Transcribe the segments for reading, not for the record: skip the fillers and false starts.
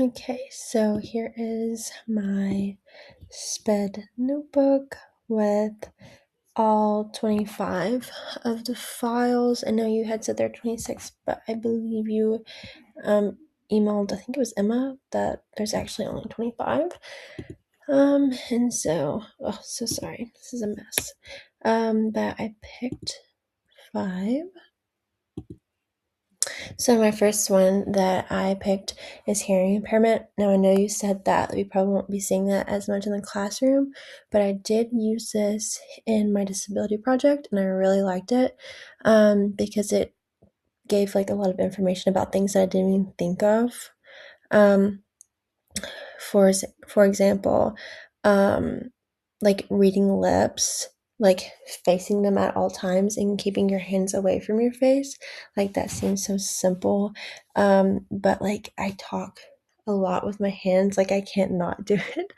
Okay, so here is my SPED notebook with all 25 of the files. I know you had said there are 26, but I believe you emailed, I think it was Emma, that there's actually only 25. And so, oh, so sorry, this is a mess. But I picked 5. So my first one that I picked is hearing impairment. Now I know you said that we probably won't be seeing that as much in the classroom, but I did use this in my disability project and I really liked it because it gave like a lot of information about things that I didn't even think of. Um, for example, like reading lips, like facing them at all times and keeping your hands away from your face. Like that seems so simple. But like I talk a lot with my hands, like I can't not do it.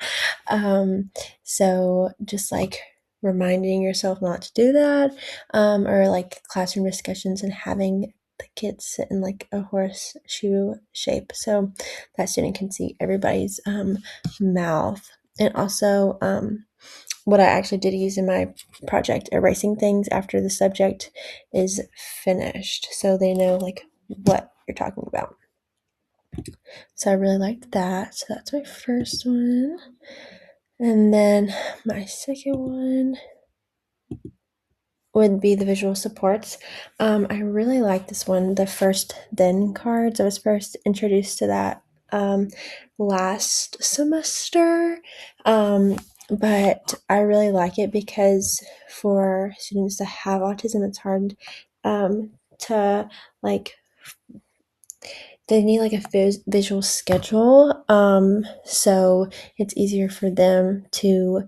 So just like reminding yourself not to do that, or like classroom discussions and having the kids sit in like a horseshoe shape so that student can see everybody's mouth. And also, what I actually did use in my project, erasing things after the subject is finished, so they know like what you're talking about. So I really liked that. So that's my first one. And then my second one would be the visual supports. I really like this one, the first then cards. I was first introduced to that last semester. But I really like it because for students that have autism, it's hard to like, they need like a visual schedule. So it's easier for them to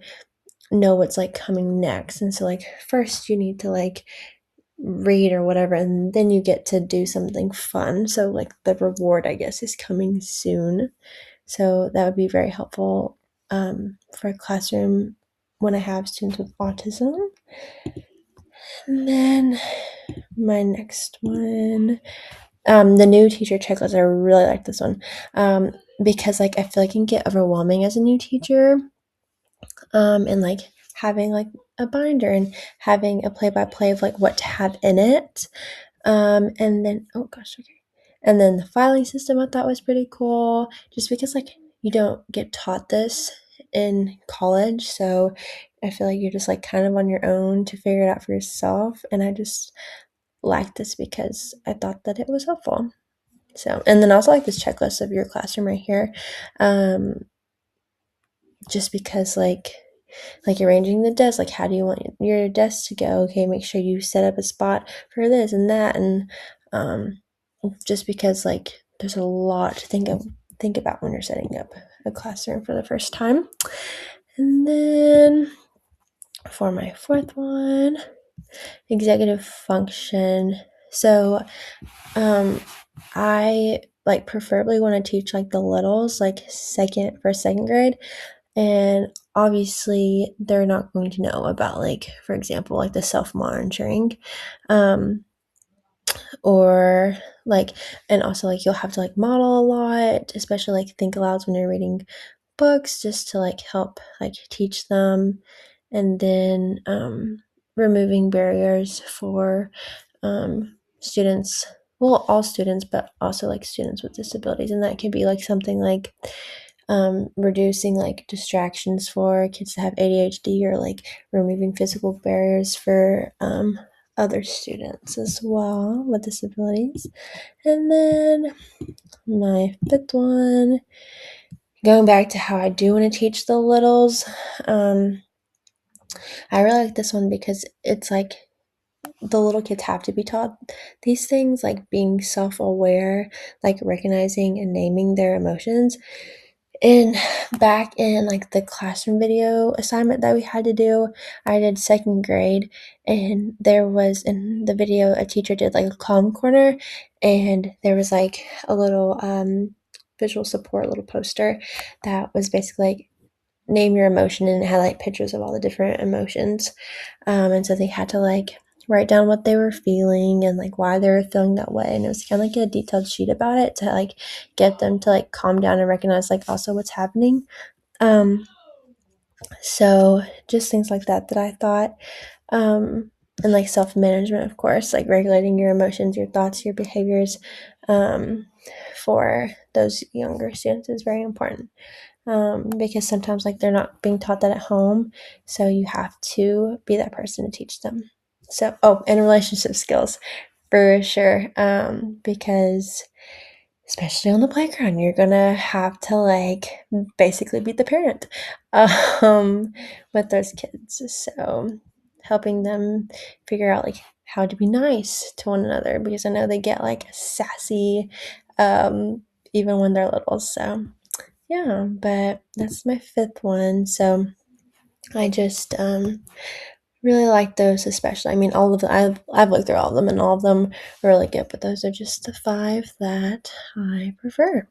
know what's like coming next. And so like first you need to like read or whatever, and then you get to do something fun. So like the reward, I guess, is coming soon. So that would be very helpful for a classroom when I have students with autism. And then my next one, the new teacher checklist. I really like this one because like I feel like it can get overwhelming as a new teacher, and like having like a binder and having a play-by-play of like what to have in it. And then, oh gosh, okay. And then the filing system I thought was pretty cool, just because like you don't get taught this in college. So I feel like you're just like kind of on your own to figure it out for yourself. And I just liked this because I thought that it was helpful. So, and then also like this checklist of your classroom right here. Just because like arranging the desk, like how do you want your desk to go? Okay, make sure you set up a spot for this and that, and just because like there's a lot to think about when you're setting up a classroom for the first time. And then for my fourth one, executive function. So I like preferably want to teach like the littles, like first, second grade. And obviously they're not going to know about like, for example, like the self-monitoring, or like, and also like you'll have to like model a lot, especially like think alouds when you're reading books, just to like help like teach them. And then removing barriers for students, well, all students, but also like students with disabilities. And that can be like something like reducing like distractions for kids that have ADHD, or like removing physical barriers for other students as well with disabilities. And then my fifth one, going back to how I do want to teach the littles, I really like this one because it's like the little kids have to be taught these things, like being self-aware, like recognizing and naming their emotions. And back in like the classroom video assignment that we had to do, I did second grade, and there was in the video a teacher did like a calm corner, and there was like a little visual support little poster that was basically like name your emotion, and it had like pictures of all the different emotions. And so they had to like write down what they were feeling and like why they were feeling that way. And it was kind of like a detailed sheet about it to like get them to like calm down and recognize like also what's happening. Um, so just things like that I thought. And like self-management, of course, like regulating your emotions, your thoughts, your behaviors, um, for those younger students is very important. Because sometimes like they're not being taught that at home, so you have to be that person to teach them. So, oh, and relationship skills for sure, because especially on the playground, you're gonna have to like basically be the parent, um, with those kids. So helping them figure out like how to be nice to one another, because I know they get like sassy, um, even when they're little. So yeah, but that's my fifth one. So I just really like those, especially. I mean, all of them. I've looked through all of them, and all of them are really good. But those are just the five that I prefer.